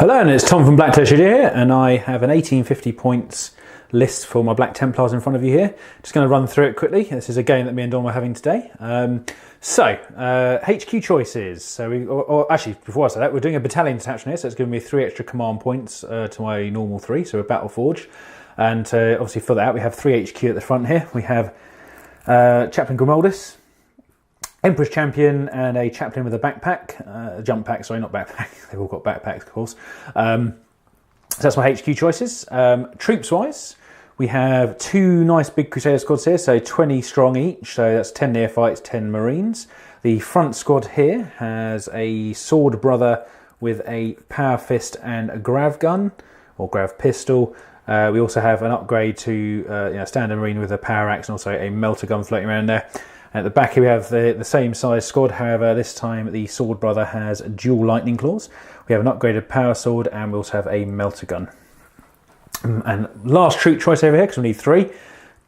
Hello, and it's Tom from BlackToad here, and I have an 1850 points list for my Black Templars in front of you here. Just going to run through it quickly. This is a game that me and Don were having today. HQ choices. So actually, before I say that, we're doing a battalion detachment here, so it's giving me 3 extra command points to my normal 3, so a battle forge. And to obviously fill that out, we have 3 HQ at the front here. We have Chaplain Grimaldus, Emperor's Champion, and a Chaplain with a backpack, jump pack, sorry, not backpack, they've all got backpacks, of course. So that's my HQ choices. Troops-wise, we have 2 nice big Crusader squads here, so 20 strong each, so that's 10 neophytes, 10 Marines. The front squad here has a Sword Brother with a Power Fist and a Grav Gun, or Grav Pistol. We also have an upgrade to Standard Marine with a Power Axe and also a Melter Gun floating around there. At the back here we have the same size squad, however this time the Sword Brother has dual lightning claws. We have an upgraded power sword and we also have a melter gun. And last troop choice over here, because we need 3.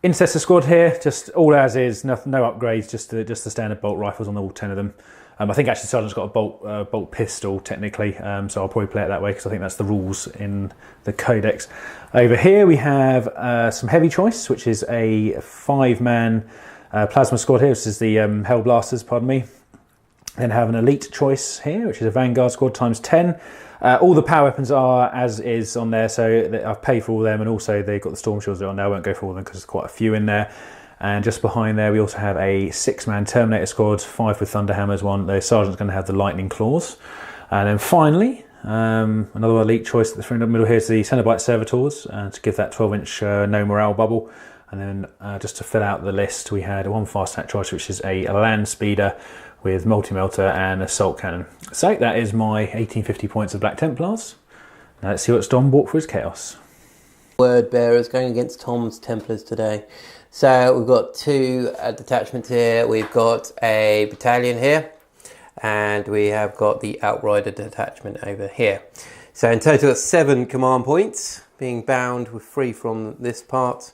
Intercessor squad here, just all as is, no upgrades, just the standard bolt rifles on all 10 of them. I think actually Sergeant's got a bolt pistol technically, so I'll probably play it that way because I think that's the rules in the codex. Over here we have some heavy choice, which is a 5-man plasma squad here. This is the Hell Blasters, pardon me. Then have an elite choice here, which is a Vanguard squad times 10. All the power weapons are as is on there, so I've paid for all of them, and also they've got the storm shields on there. I won't go for all of them because there's quite a few in there. And just behind there we also have a 6-man Terminator squad, 5 with Thunderhammers, 1. The Sergeant's going to have the Lightning Claws. And then finally, another elite choice at the front middle here is the Cenobite Servitors, to give that 12-inch no morale bubble. And then just to fill out the list, we had one fast attack choice, which is a land speeder with multi-melter and assault cannon. So that is my 1850 points of Black Templars. Now let's see what's Don bought for his chaos. Word bearers going against Tom's Templars today. So we've got 2 detachments here. We've got a battalion here, and we have got the Outrider detachment over here. So in total, it's 7 command points, being bound with 3 from this part,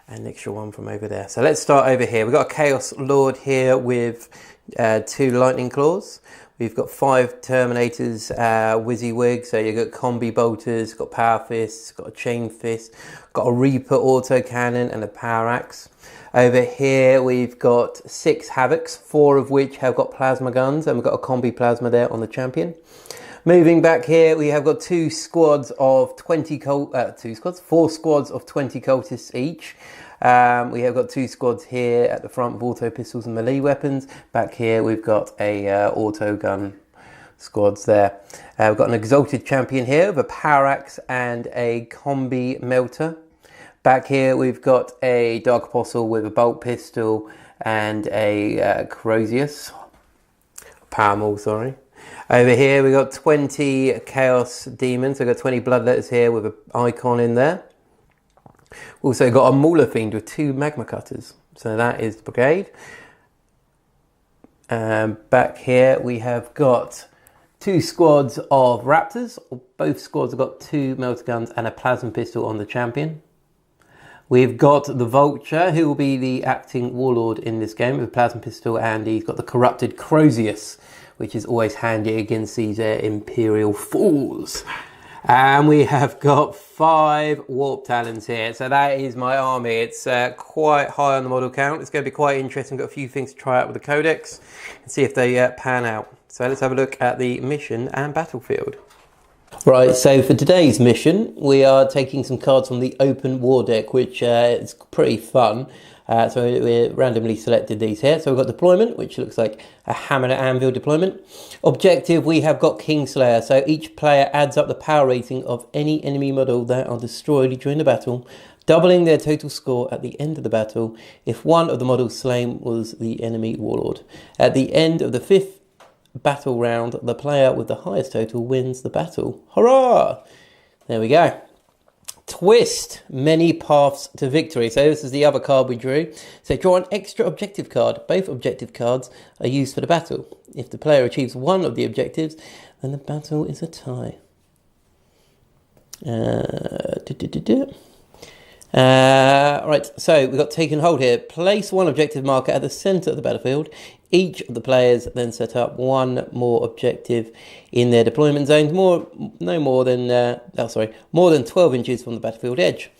and an extra 1 from over there. So let's start over here. We've got a Chaos Lord here with 2 Lightning Claws. We've got 5 Terminators, WYSIWYG, so you've got Combi Bolters, got Power Fists, got a Chain Fist, got a Reaper Auto Cannon and a Power Axe. Over here we've got 6 Havocs, 4 of which have got Plasma Guns, and we've got a Combi Plasma there on the Champion. Moving back here, we have got 4 squads of 20 cultists each. We have got 2 squads here at the front with auto pistols and melee weapons. Back here, we've got a auto gun squads there. We've got an Exalted Champion here with a Power Axe and a Combi Melter. Back here, we've got a Dark Apostle with a bolt pistol and a Corrosius. Power Maul, sorry. Over here we've got 20 Chaos Demons, so we've got 20 Bloodletters here with an icon in there. We've also got a Mauler Fiend with 2 Magma Cutters, so that is the brigade. Back here we have got 2 squads of Raptors. Both squads have got 2 Melter Guns and a Plasma Pistol on the Champion. We've got the Vulture, who will be the acting Warlord in this game with a Plasma Pistol, and he's got the Corrupted Corrosius, which is always handy against these Imperial Fools. And we have got 5 Warp Talons here. So that is my army. It's quite high on the model count. It's going to be quite interesting. Got a few things to try out with the Codex and see if they pan out. So let's have a look at the mission and battlefield. Right, so for today's mission, we are taking some cards from the Open War deck, which is pretty fun. So we randomly selected these here. So we've got deployment, which looks like a hammer to anvil deployment. Objective, we have got Kingslayer. So each player adds up the power rating of any enemy model that are destroyed during the battle, doubling their total score at the end of the battle if one of the models slain was the enemy warlord. At the end of the 5th battle round, the player with the highest total wins the battle. Hurrah! There we go. Twist, many paths to victory. So this is the other card we drew. So draw an extra objective card. Both objective cards are used for the battle. If the player achieves one of the objectives, then the battle is a tie. Right, so we've got taken hold here. Place one objective marker at the centre of the battlefield. Each of the players then set up one more objective in their deployment zones, more than 12 inches from the battlefield edge.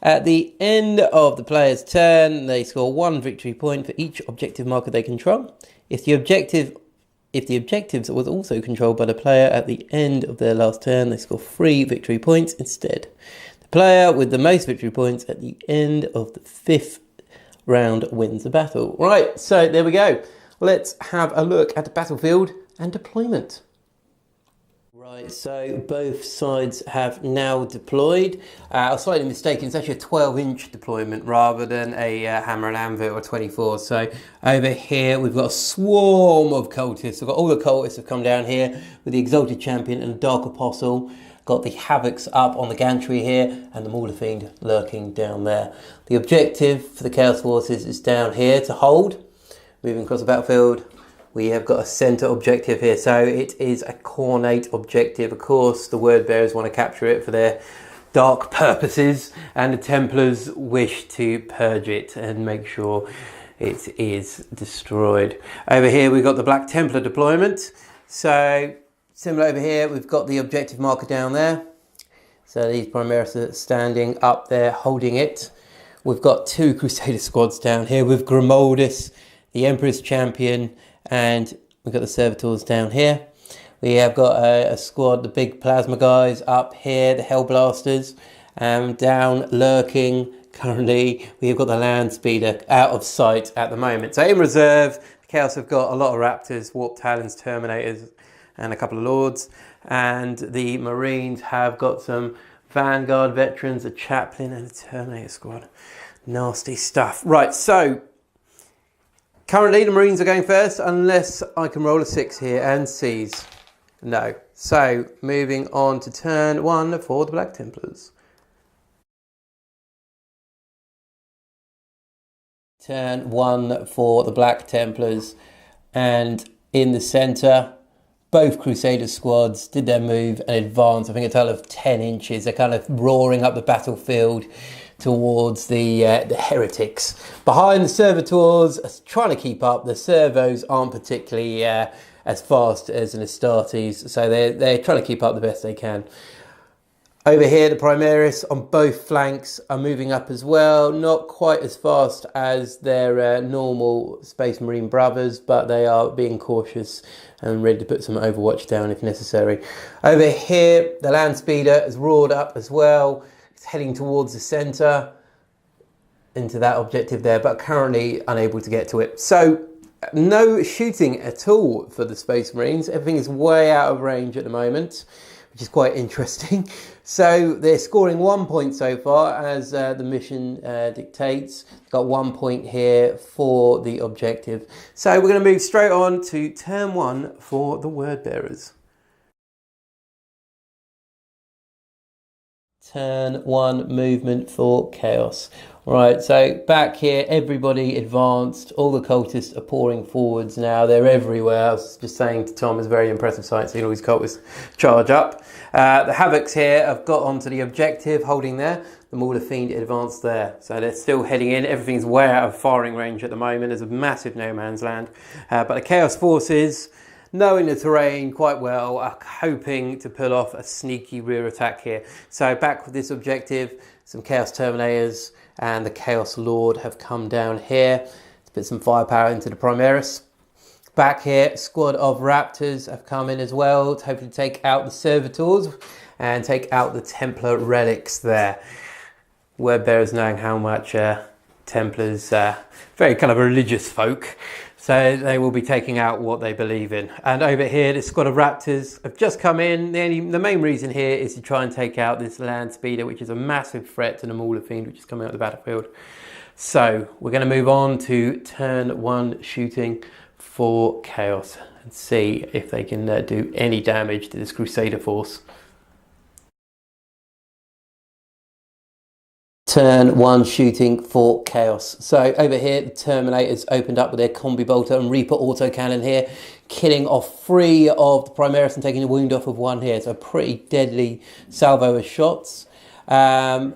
At the end of the player's turn, they score 1 victory point for each objective marker they control. If the objectives was also controlled by the player at the end of their last turn, they score 3 victory points instead. The player with the most victory points at the end of the 5th round wins the battle. Right, so there we go. Let's have a look at the battlefield and deployment. Right, so both sides have now deployed. I was slightly mistaken, it's actually a 12-inch deployment rather than a hammer and anvil or 24. So over here we've got a swarm of cultists. We've got all the cultists have come down here with the Exalted Champion and the Dark Apostle. Got the Havocs up on the gantry here and the Mauler Fiend lurking down there. The objective for the Chaos Forces is down here to hold. Moving across the battlefield, we have got a centre objective here, so it is a Cornate objective. Of course, the word bearers want to capture it for their dark purposes, and the Templars wish to purge it and make sure it is destroyed. Over here, we've got the Black Templar deployment. So, similar over here, we've got the objective marker down there. So these Primaris are standing up there, holding it. We've got 2 Crusader squads down here with Grimoldus, the Emperor's Champion, and we've got the Servitors down here. We have got a squad, the big plasma guys up here, the Hellblasters, down lurking currently. We've got the Land Speeder out of sight at the moment. So in reserve, the Chaos have got a lot of Raptors, Warp Talons, Terminators, and a couple of Lords. And the Marines have got some Vanguard veterans, a Chaplain, and a Terminator squad. Nasty stuff. Right, so currently the Marines are going first, unless I can roll a 6 here and seize. No. So, moving on to turn 1 for the Black Templars. Turn 1 for the Black Templars. And in the centre, both Crusader squads did their move and advance. I think a total of 10 inches. They're kind of roaring up the battlefield towards the heretics. Behind the Servitors, trying to keep up. The servos aren't particularly as fast as an Astartes, so they're trying to keep up the best they can. Over here, the Primaris on both flanks are moving up as well. Not quite as fast as their normal Space Marine brothers, but they are being cautious and ready to put some Overwatch down if necessary. Over here, the Land Speeder has roared up as well. It's heading towards the centre, into that objective there, but currently unable to get to it. So, no shooting at all for the Space Marines. Everything is way out of range at the moment, which is quite interesting. So they're scoring 1 point so far, as the mission dictates. Got 1 point here for the objective. So we're going to move straight on to turn 1 for the Word Bearers. Turn 1 movement for Chaos. Right, so back here, everybody advanced. All the cultists are pouring forwards now. They're everywhere. I was just saying to Tom, it's a very impressive sight seeing all these cultists charge up. The Havocs here have got onto the objective, holding there. The Mauler Fiend advanced there. So they're still heading in. Everything's way out of firing range at the moment. There's a massive no man's land. But the Chaos Forces, knowing the terrain quite well, are hoping to pull off a sneaky rear attack here. So back with this objective, some Chaos Terminators and the Chaos Lord have come down here to put some firepower into the Primaris. Back here, a squad of Raptors have come in as well to hopefully take out the Servitors and take out the Templar relics there. Word bearers knowing how much Templars, very kind of religious folk, so they will be taking out what they believe in. And over here, this squad of Raptors have just come in. The main reason here is to try and take out this Land Speeder, which is a massive threat to the Mauler Fiend, which is coming out the battlefield. So we're going to move on to turn 1 shooting for Chaos and see if they can do any damage to this Crusader force. Turn 1 shooting for Chaos. So over here, the Terminators opened up with their Combi Bolter and Reaper autocannon here, killing off 3 of the Primaris and taking a wound off of 1 here. So a pretty deadly salvo of shots. Tom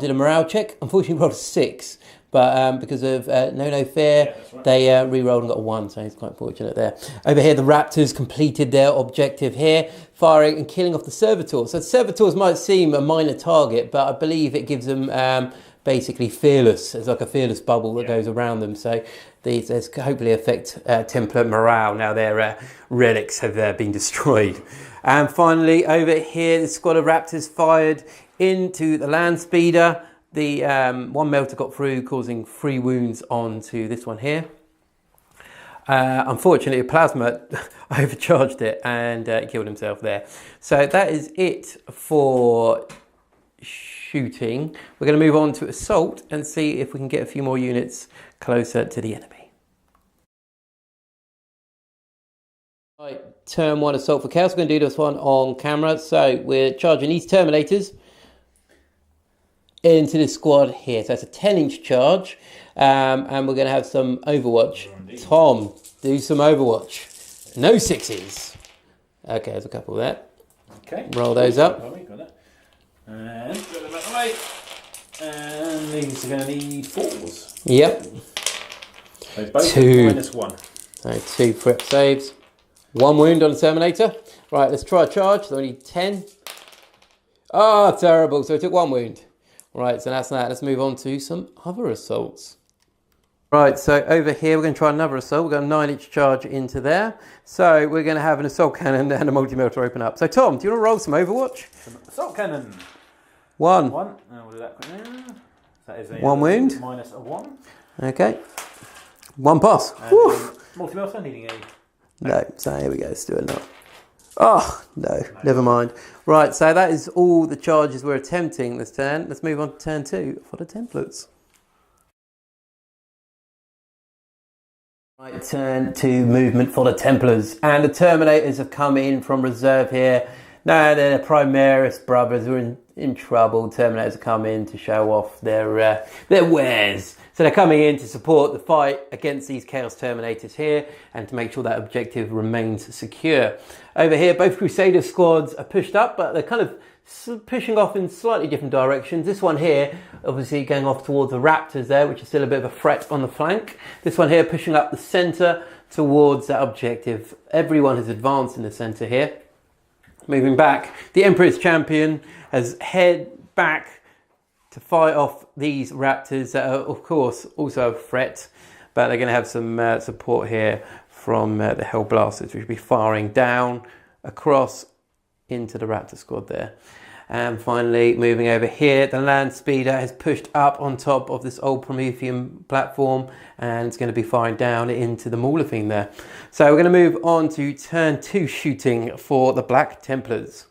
did a morale check. Unfortunately, rolled a 6. but because of no fear, right. they re-rolled and got a 1, so he's quite fortunate there. Over here, the Raptors completed their objective here, firing and killing off the Servitors. So the Servitors might seem a minor target, but I believe it gives them basically fearless. It's like a fearless bubble that goes around them. So these hopefully affect Templar morale now their relics have been destroyed. And finally, over here, the squad of Raptors fired into the land speeder. The one melter got through, causing 3 wounds onto this one here. Unfortunately, a plasma overcharged it and killed himself there. So that is it for shooting. We're going to move on to assault and see if we can get a few more units closer to the enemy. Right, turn 1 assault for chaos. We're going to do this one on camera. So we're charging these Terminators into this squad here. So it's a 10-inch charge, and we're going to have some Overwatch. Tom, do some Overwatch. No 6s. Okay, there's a couple there. Okay. Roll those up. And put them out the way. And these are going to need 4s. Yep. So both 2. -1. So 2 prep saves. 1 wound on the Terminator. Right, let's try a charge. So we need 10. Oh, terrible. So we took 1 wound. Right, so that's that. Let's move on to some other assaults. Right, so over here we're going to try another assault. We've got a 9-inch charge into there. So we're going to have an assault cannon and a multi-melter open up. So Tom, do you want to roll some Overwatch? Some assault cannon. 1. We'll do that quick now. That is a 1 wound. -1. Okay. 1 pass. Multi-melter needing a... No, so here we go. Let's do it now. Oh, no, never mind. Right, so that is all the charges we're attempting this turn. Let's move on to turn 2 for the Templars. Right, turn 2 movement for the Templars. And the Terminators have come in from reserve here. Now they're the Primaris brothers who are in trouble. Terminators have come in to show off their wares. So they're coming in to support the fight against these Chaos Terminators here and to make sure that objective remains secure. Over here, both Crusader squads are pushed up, but they're kind of pushing off in slightly different directions. This one here, obviously going off towards the Raptors there, which is still a bit of a threat on the flank. This one here pushing up the centre towards that objective. Everyone has advanced in the centre here. Moving back, the Emperor's Champion has head back to fight off these Raptors that are, of course, also a threat, but they're going to have some support here from the Hell Blasters, which will be firing down across into the Raptor squad there. And finally, moving over here, the Land Speeder has pushed up on top of this old Promethean platform, and it's going to be firing down into the Mauler Fiend there. So we're going to move on to turn 2 shooting for the Black Templars.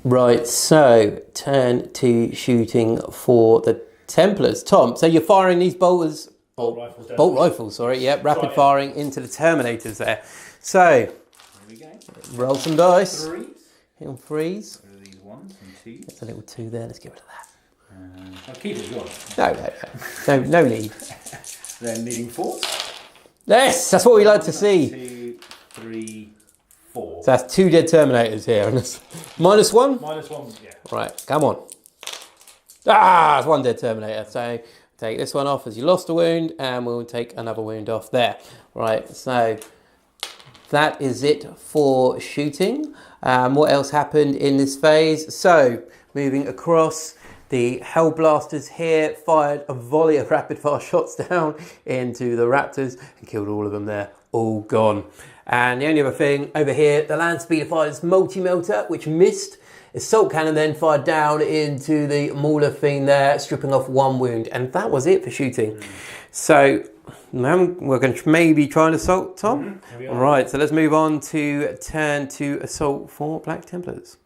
Right, so turn 2 shooting for the Templars. Tom, so you're firing these bolt rifles, sorry, yeah, rapid firing into the Terminators there. So, roll some dice. 3s. Hit on 3s. What are these 1s and 2s? There's a little 2 there, let's get rid of that. I'll keep it as well. No need. Then needing 4s. Yes, that's what we like to see. 2, 3, 4. So that's 2 dead Terminators here. -1? -1, yeah. Right, come on. Ah, it's 1 dead Terminator. So take this one off as you lost a wound, and we'll take another wound off there. Right, so that is it for shooting. What else happened in this phase? So moving across, the Hell Blasters here fired a volley of rapid fire shots down into the Raptors and killed all of them there. All gone. And the only other thing over here, the Land Speeder fired its multi-melter, which missed. Assault cannon then fired down into the Mauler Fiend there, stripping off 1 wound. And that was it for shooting. So now we're going to maybe try and assault, Tom. All right, so let's move on to turn 2 assault for Black Templars.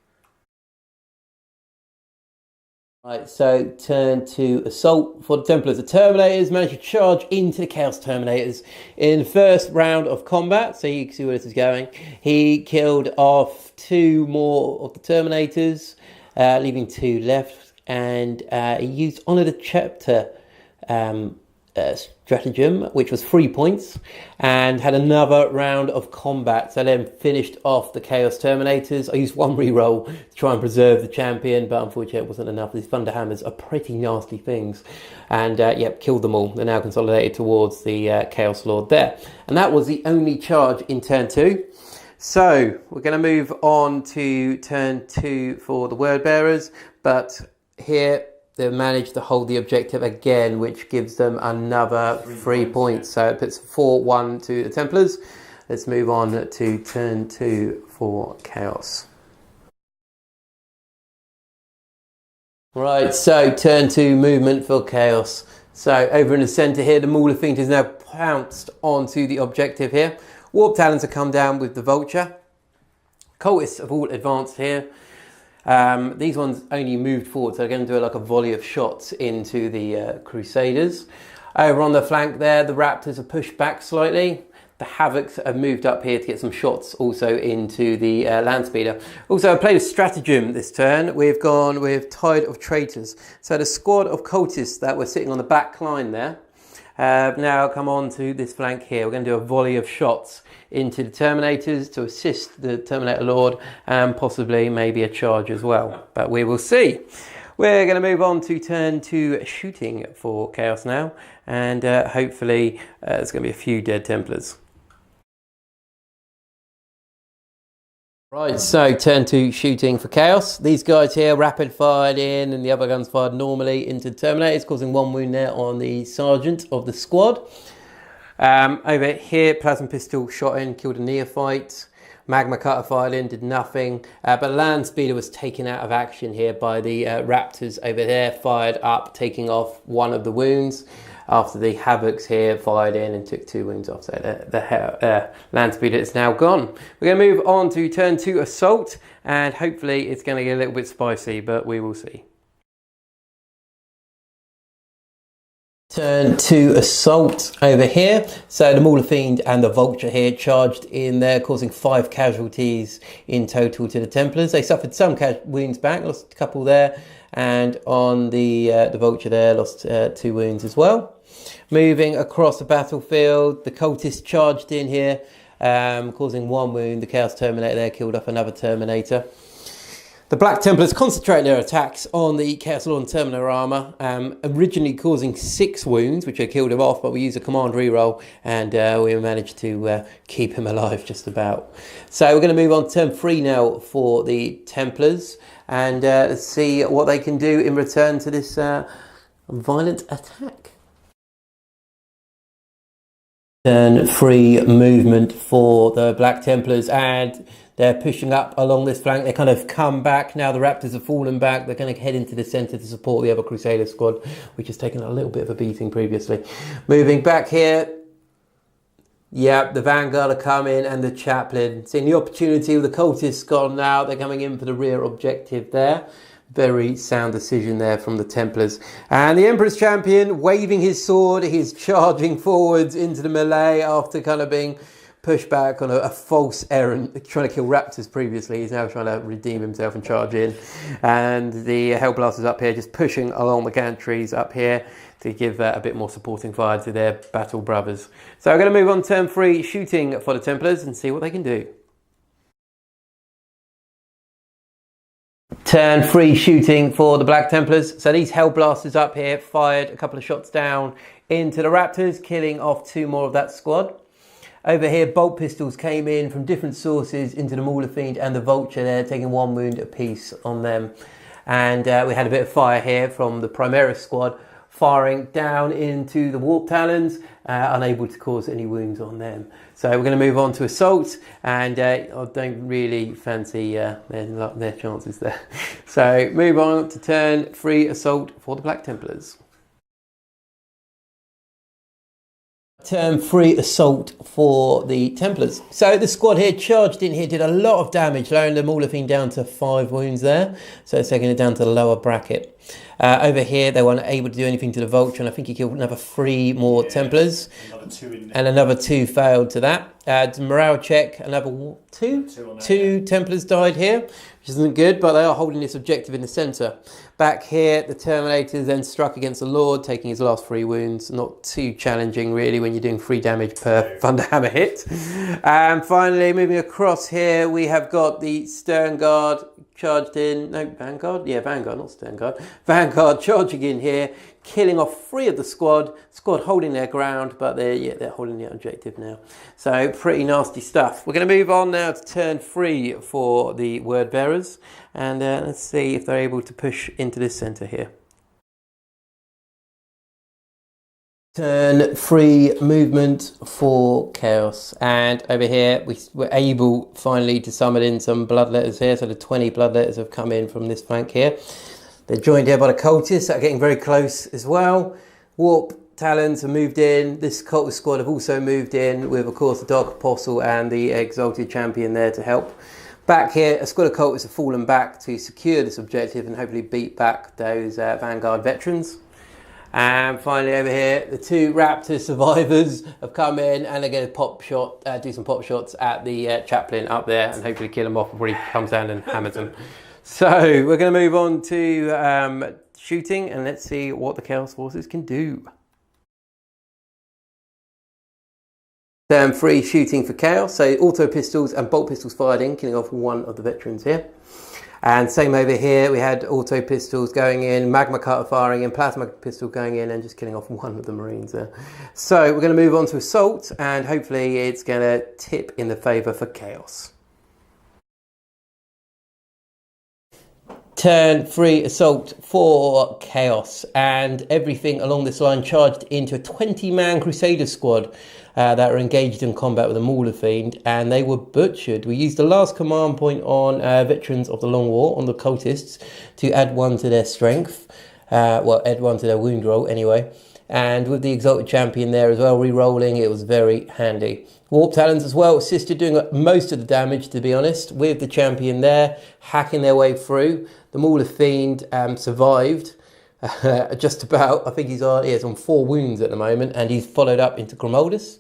Right, so turn 2 assault for the Templars. The Terminators managed to charge into the Chaos Terminators in the first round of combat. So you can see where this is going. He killed off 2 more of the Terminators, leaving 2 left. And he used Untitled Chapter stratagem, which was 3 points, and had another round of combat. So then finished off the Chaos Terminators. I used 1 reroll to try and preserve the champion, but unfortunately it wasn't enough. These Thunder Hammers are pretty nasty things. And yep, killed them all. They're now consolidated towards the Chaos Lord there. And that was the only charge in turn 2. So we're going to move on to turn 2 for the Word Bearers, but here they've managed to hold the objective again, which gives them another 3 points. So it puts 4-1 to the Templars. Let's move on to turn 2 for Chaos. Right, so turn 2 movement for Chaos. So over in the centre here, the Maul of Fiend has now pounced onto the objective here. Warp Talons have come down with the Vulture. Cultists have all advanced here. These ones only moved forward, so they're going to do like a volley of shots into the Crusaders. Over on the flank there, the Raptors have pushed back slightly. The Havocs have moved up here to get some shots also into the Landspeeder. Also, I played a stratagem this turn. We've gone with Tide of Traitors. So the squad of cultists that were sitting on the back line there have now come on to this flank here. We're going to do a volley of shots into the Terminators to assist the Terminator Lord, and possibly maybe a charge as well, but we will see. We're going to move on to turn 2 shooting for Chaos now, and hopefully there's going to be a few dead Templars. Right, so turn 2 shooting for Chaos. These guys here rapid fired in, and the other guns fired normally into the Terminators, causing 1 wound there on the Sergeant of the squad. Over here, Plasma Pistol shot in, killed a Neophyte. Magma Cutter fired in, did nothing. But Landspeeder was taken out of action here by the Raptors over there, fired up, taking off 1 of the wounds. After the Havocs here fired in and took 2 wounds off. So the Landspeeder is now gone. We're going to move on to turn 2 Assault, and hopefully it's going to get a little bit spicy, but we will see. Turn 2 Assault over here. So the Maul of Fiend and the Vulture here charged in there, causing 5 casualties in total to the Templars. They suffered some wounds back, lost a couple there, and on the Vulture there, lost 2 wounds as well. Moving across the battlefield, the Cultists charged in here, causing 1 wound. The Chaos Terminator there killed off another Terminator. The Black Templars concentrate their attacks on the Chaos Lord and Terminator armour, originally causing 6 wounds, which I killed him off, but we used a command reroll, and we managed to keep him alive just about. So we're going to move on to turn 3 now for the Templars, and let's see what they can do in return to this violent attack. Turn 3 movement for the Black Templars, and they're pushing up along this flank. They kind of come back. Now the Raptors have fallen back. They're going to head into the centre to support the other Crusader squad, which has taken a little bit of a beating previously. Moving back here. Yeah, the Vanguard are coming, and the Chaplain. Seeing the opportunity of the Cultists gone now. They're coming in for the rear objective there. Very sound decision there from the Templars. And the Emperor's Champion waving his sword. He's charging forwards into the melee after kind of being pushed back on a false errand, trying to kill Raptors previously. He's now trying to redeem himself and charge in. And the Hellblasters up here just pushing along the gantries up here to give a bit more supporting fire to their battle brothers. So we're going to move on to turn 3 shooting for the Templars and see what they can do. Turn 3 shooting for the Black Templars. So these Hellblasters up here fired a couple of shots down into the Raptors, killing off 2 more of that squad. Over here, bolt pistols came in from different sources into the Maul of Fiend and the Vulture there, taking 1 wound apiece on them. And we had a bit of fire here from the Primaris squad, firing down into the Warp Talons, unable to cause any wounds on them. So we're going to move on to Assault, and I don't really fancy their chances there. So move on to turn 3 Assault for the Black Templars. Turn 3 Assault for the Templars. So the squad here charged in here, did a lot of damage, lowering the Maul of Fiend down to 5 wounds there. So it's taking it down to the lower bracket. Over here, they weren't able to do anything to the Vulture, and I think he killed another 3 more Templars. Another 2 in there. And another 2 failed to that. Morale check, another 2 Templars died here, which isn't good, but they are holding this objective in the centre. Back here, the Terminator then struck against the Lord, taking his last 3 wounds. Not too challenging, really, when you're doing 3 damage per Thunderhammer hit. And finally, moving across here, we have got the Stern Guard charged in. No, Vanguard? Yeah, Vanguard, not Stern Guard. Vanguard charging in here, killing off 3 of the squad. Squad holding their ground, but they're holding the objective now. So pretty nasty stuff. We're going to move on now to turn 3 for the Word Bearers, and let's see if they're able to push into this centre here. Turn 3 movement for Chaos, and over here we were able finally to summon in some Bloodletters here. So the 20 Bloodletters have come in from this flank here. They're joined here by the Cultists that are getting very close as well. Warp Talons have moved in. This Cultist squad have also moved in with, of course, the Dark Apostle and the Exalted Champion there to help. Back here, a squad of Cultists have fallen back to secure this objective and hopefully beat back those Vanguard veterans. And finally over here, the 2 Raptor survivors have come in and they're going to do some pop shots at the chaplain up there and hopefully kill him off before he comes down and hammers them. So we're going to move on to shooting, and let's see what the Chaos Forces can do. Turn 3 shooting for Chaos, so auto pistols and bolt pistols fired in, killing off 1 of the veterans here. And same over here, we had auto pistols going in, magma cutter firing in, plasma pistol going in, and just killing off 1 of the Marines there. So we're going to move on to assault, and hopefully it's going to tip in the favour for Chaos. Turn 3 assault for Chaos, and everything along this line charged into a 20-man Crusader squad that were engaged in combat with a Mauler Fiend, and they were butchered. We used the last command point on veterans of the Long War, on the Cultists, to add 1 to their strength, add 1 to their wound roll anyway. And with the Exalted Champion there as well, re-rolling, it was very handy. Warp Talons as well assisted doing most of the damage, to be honest, with the Champion there, hacking their way through. The Mauler Fiend survived just about. I think he's on 4 wounds at the moment, and he's followed up into Grimoldus.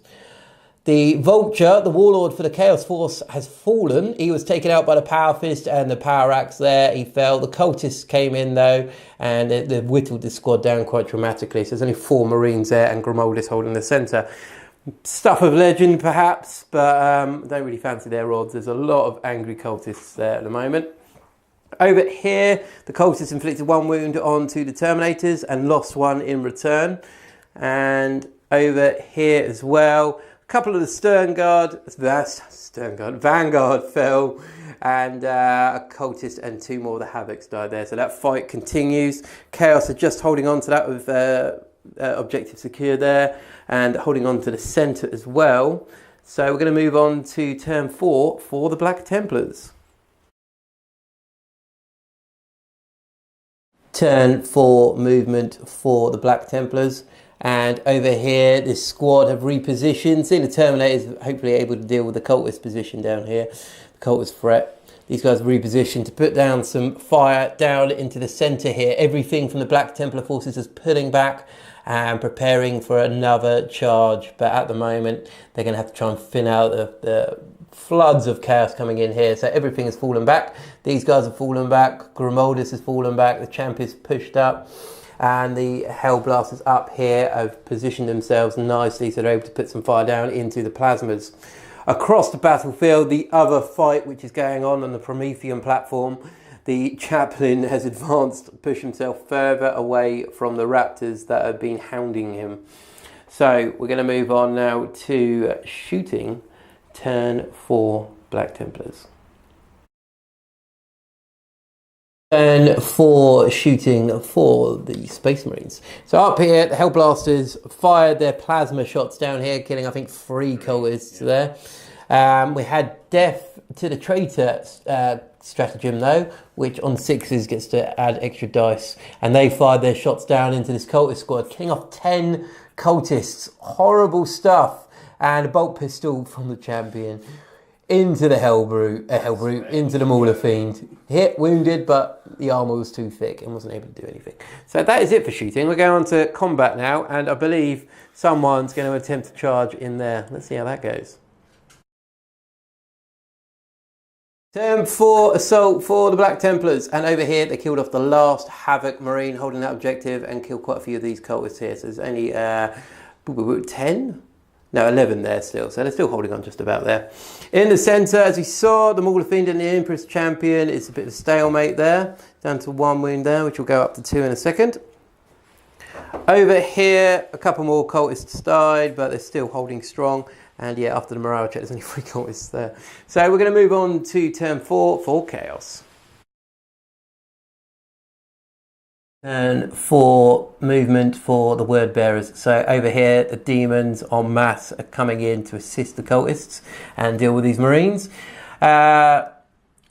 The Vulture, the Warlord for the Chaos Force, has fallen. He was taken out by the Power Fist and the Power Axe there. He fell. The Cultists came in though, and they've whittled the squad down quite dramatically. So there's only 4 Marines there, and Grimoldus holding the centre. Stuff of legend perhaps, but don't really fancy their odds. There's a lot of angry Cultists there at the moment. Over here, the Cultists inflicted 1 wound onto the Terminators and lost 1 in return. And over here as well, a couple of the Vanguard fell, and a Cultist and 2 more of the Havocs died there. So that fight continues. Chaos are just holding on to that with objective secure there, and holding on to the centre as well. So we're going to move on to turn 4 for the Black Templars. Turn 4 movement for the Black Templars, and over here this squad have repositioned. Seeing the Terminators hopefully able to deal with the Cultist position down here, the Cultist threat. These guys have repositioned to put down some fire down into the centre here. Everything from the Black Templar forces is pulling back and preparing for another charge, but at the moment they're going to have to try and thin out the floods of chaos coming in here. So everything has fallen back. These guys have fallen back. Grimoldus has fallen back. The champ is pushed up, and the Hellblasters up here have positioned themselves nicely, so they're able to put some fire down into the plasmas. Across the battlefield, the other fight which is going on the Promethean platform, the chaplain has advanced, pushed himself further away from the raptors that have been hounding him. So we're going to move on now to shooting. Turn 4 Black Templars. Turn 4 shooting for the Space Marines. So up here, the Hellblasters fired their plasma shots down here, killing I think 3 cultists there. We had death to the traitor stratagem though, which on 6s gets to add extra dice, and they fired their shots down into this cultist squad, killing off 10 cultists. Horrible stuff. And a bolt pistol from the champion into the Hellbrute, into the Mauler Fiend. Hit, wounded, but the armour was too thick and wasn't able to do anything. So that is it for shooting. We're going on to combat now, and I believe someone's going to attempt to charge in there. Let's see how that goes. Turn 4 assault for the Black Templars, and over here they killed off the last Havoc Marine holding that objective and killed quite a few of these cultists here. So there's only 10? No, 11 there still, so they're still holding on just about there. In the centre, as we saw, the Mauler Fiend and the Empress Champion, it's a bit of a stalemate there, down to 1 wound there, which will go up to 2 in a second. Over here, a couple more cultists died, but they're still holding strong. And yeah, after the morale check, there's only 3 cultists there. So we're going to move on to turn 4 for Chaos. Turn 4 movement for the word bearers. So over here, the demons en masse are coming in to assist the cultists and deal with these marines.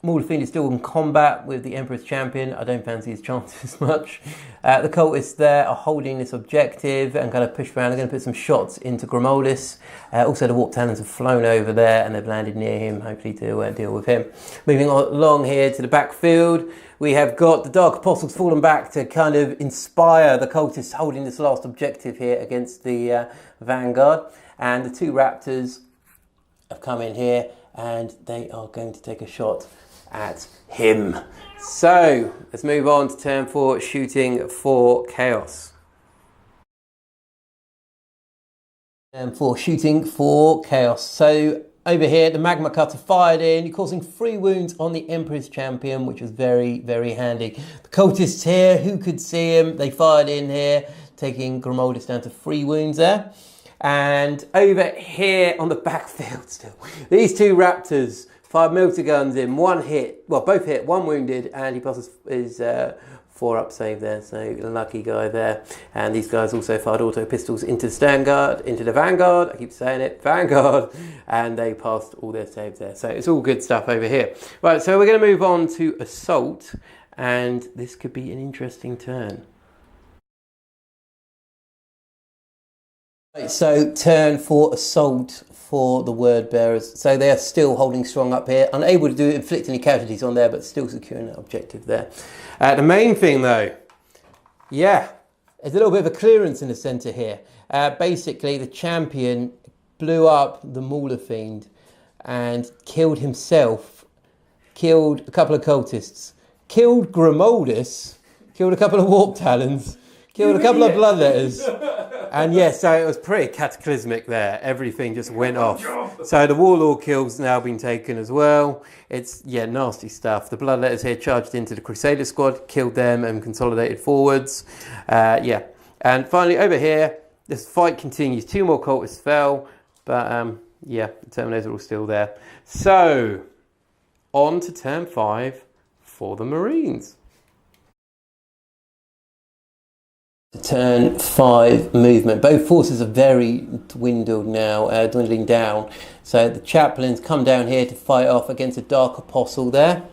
Mauler Fiend is still in combat with the Emperor's Champion. I don't fancy his chances much. The cultists there are holding this objective and kind of push around. They're going to put some shots into Grimoldus. Also, the Warp Talons have flown over there and they've landed near him, hopefully to deal with him. Moving along here to the backfield, we have got the Dark Apostles fallen back to kind of inspire the cultists holding this last objective here against the Vanguard. And the 2 Raptors have come in here and they are going to take a shot at him. So let's move on to turn 4 shooting for Chaos. Turn 4 shooting for Chaos. So over here the Magma Cutter fired in, causing 3 wounds on the Emperor's Champion, which was very, very handy. The cultists here, who could see him, they fired in here, taking Grimoldus down to 3 wounds there. And over here on the backfield still, these 2 Raptors fired melter guns in, 1 hit, well both hit, 1 wounded, and he passes his 4-up save there, so lucky guy there. And these guys also fired auto pistols into the Vanguard, I keep saying it, Vanguard, and they passed all their saves there. So it's all good stuff over here. Right, so we're going to move on to Assault, and this could be an interesting turn. Right, so turn 4 Assault for the word bearers. So they are still holding strong up here, unable to inflict any casualties on there, but still securing that objective there. The main thing though, yeah, there's a little bit of a clearance in the centre here. Basically, the champion blew up the Mauler Fiend and killed himself, killed a couple of cultists, killed Grimoldus, killed a couple of Warp Talons, killed a couple of Bloodletters. And yes, so it was pretty cataclysmic there. Everything just went off. So the Warlord kill's now been taken as well. It's, yeah, nasty stuff. The Bloodletters here charged into the Crusader squad, killed them and consolidated forwards. Yeah. And finally over here, this fight continues. 2 more cultists fell, but yeah, the Terminators are all still there. So, on to turn 5 for the Marines. Turn 5 movement. Both forces are very dwindled now, dwindling down. So the chaplains come down here to fight off against a Dark Apostle there.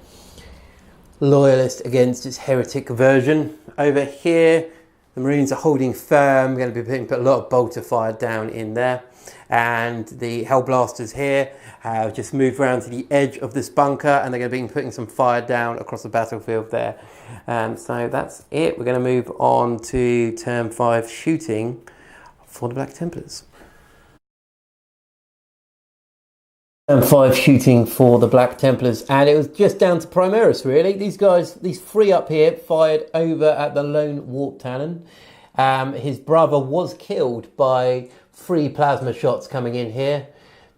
Loyalist against its heretic version. Over here, the Marines are holding firm. We're going to be putting a lot of bolter fire down in there. And the Hellblasters here have just moved around to the edge of this bunker, and they're going to be putting some fire down across the battlefield there. So that's it. We're going to move on to turn 5 shooting for the Black Templars. Turn 5 shooting for the Black Templars, and it was just down to Primaris really. These guys, these 3 up here, fired over at the lone Warp Talon. His brother was killed by 3 plasma shots coming in here.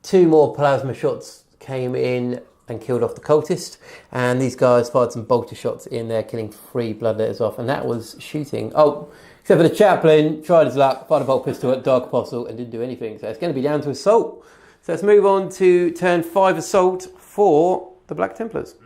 2 more plasma shots came in and killed off the cultist, and these guys fired some bolter shots in there, killing 3 Bloodletters off, and that was shooting. Oh, except for the chaplain, tried his luck, fired a bolt pistol at Dark Apostle and didn't do anything, so it's going to be down to Assault. So let's move on to turn 5 Assault for the Black Templars.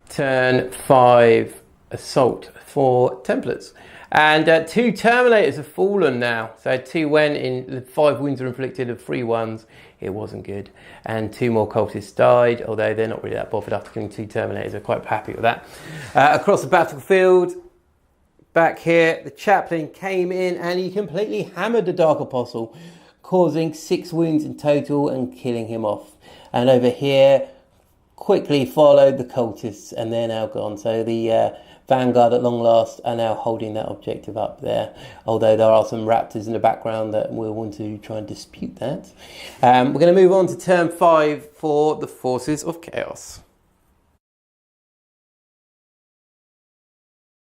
Turn 5 Assault for Templars. And 2 Terminators have fallen now. So 2 went in, 5 wounds were inflicted and 3 ones. It wasn't good. And 2 more cultists died, although they're not really that bothered after killing 2 Terminators. They're quite happy with that. Across the battlefield, back here, the chaplain came in and he completely hammered the Dark Apostle, causing 6 wounds in total and killing him off. And over here, quickly followed the cultists, and they're now gone. So the Vanguard at long last are now holding that objective up there, although there are some raptors in the background that will want to try and dispute that. We're going to move on to turn 5 for the Forces of Chaos.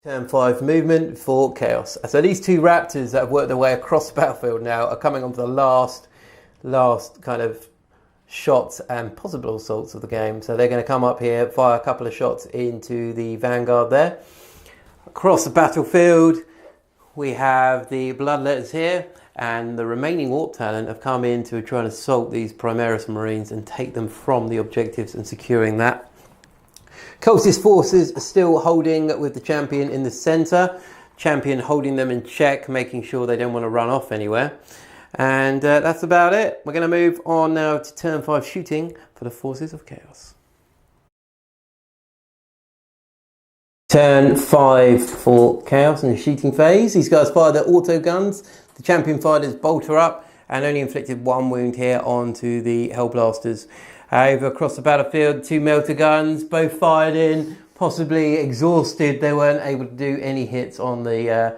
Turn 5 movement for Chaos. So these two raptors that have worked their way across the battlefield now are coming on for the last kind of shots and possible assaults of the game. So they're going to come up here, fire a couple of shots into the Vanguard there. Across the battlefield, we have the Bloodletters here, and the remaining Warp Talent have come in to try and assault these Primaris Marines and take them from the objectives and securing that. Cultist forces are still holding with the Champion in the centre. Champion holding them in check, making sure they don't want to run off anywhere. And that's about it. We're going to move on now to turn 5 shooting for the Forces of Chaos. Turn 5 for Chaos in the shooting phase. These guys fire their auto guns. The Champion fired his bolter up and only inflicted 1 wound here onto the Hellblasters. Over across the battlefield, 2 melter guns, both fired in, possibly exhausted. They weren't able to do any hits on the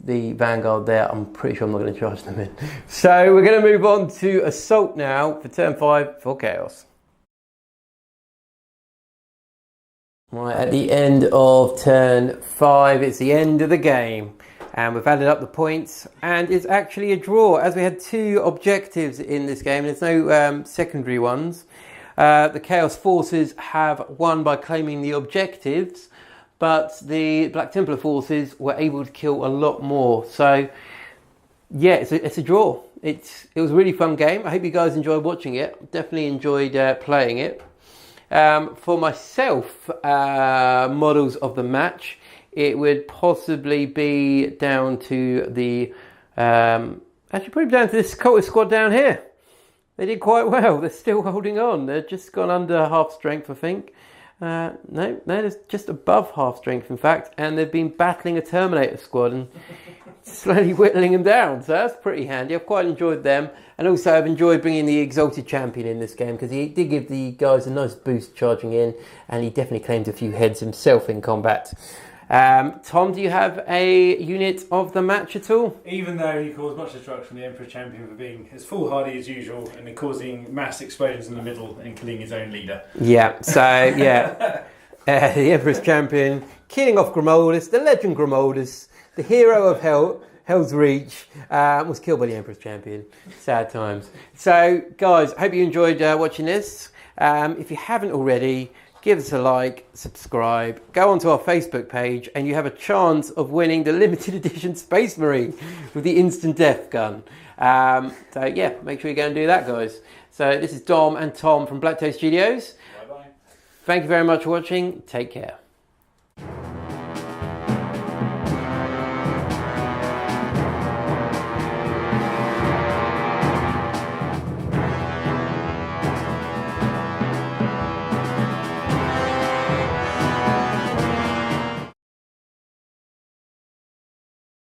Vanguard there. I'm pretty sure I'm not going to charge them in. So we're going to move on to Assault now for turn 5 for Chaos. Right, at the end of turn 5, it's the end of the game. And we've added up the points, and it's actually a draw, as we had 2 objectives in this game. There's no secondary ones. The Chaos Forces have won by claiming the objectives, but the Black Templar forces were able to kill a lot more. So, yeah, it's a draw. It was a really fun game. I hope you guys enjoyed watching it. Definitely enjoyed playing it. For myself, models of the match, it would possibly be down to the... actually, probably down to this cultist squad down here. They did quite well. They're still holding on. They're just gone under half strength, I think. No, it's just above half strength, in fact. And they've been battling a Terminator squad and slowly whittling them down. So that's pretty handy. I've quite enjoyed them. And also I've enjoyed bringing the Exalted Champion in this game, because he did give the guys a nice boost charging in. And he definitely claimed a few heads himself in combat. Tom, do you have a unit of the match at all? Even though he caused much destruction, the Emperor Champion for being as foolhardy as usual and then causing mass explosions in the middle and killing his own leader. Yeah, so yeah, the Emperor's Champion killing off Grimoldus, the legend Grimoldus, the hero of Hell's Reach, was killed by the Emperor's Champion. Sad times. So guys, hope you enjoyed watching this. If you haven't already, give us a like, subscribe, go onto our Facebook page, and you have a chance of winning the limited edition Space Marine with the instant death gun. So yeah, make sure you go and do that, guys. So this is Dom and Tom from BlackToad Studios. Bye-bye. Thank you very much for watching. Take care.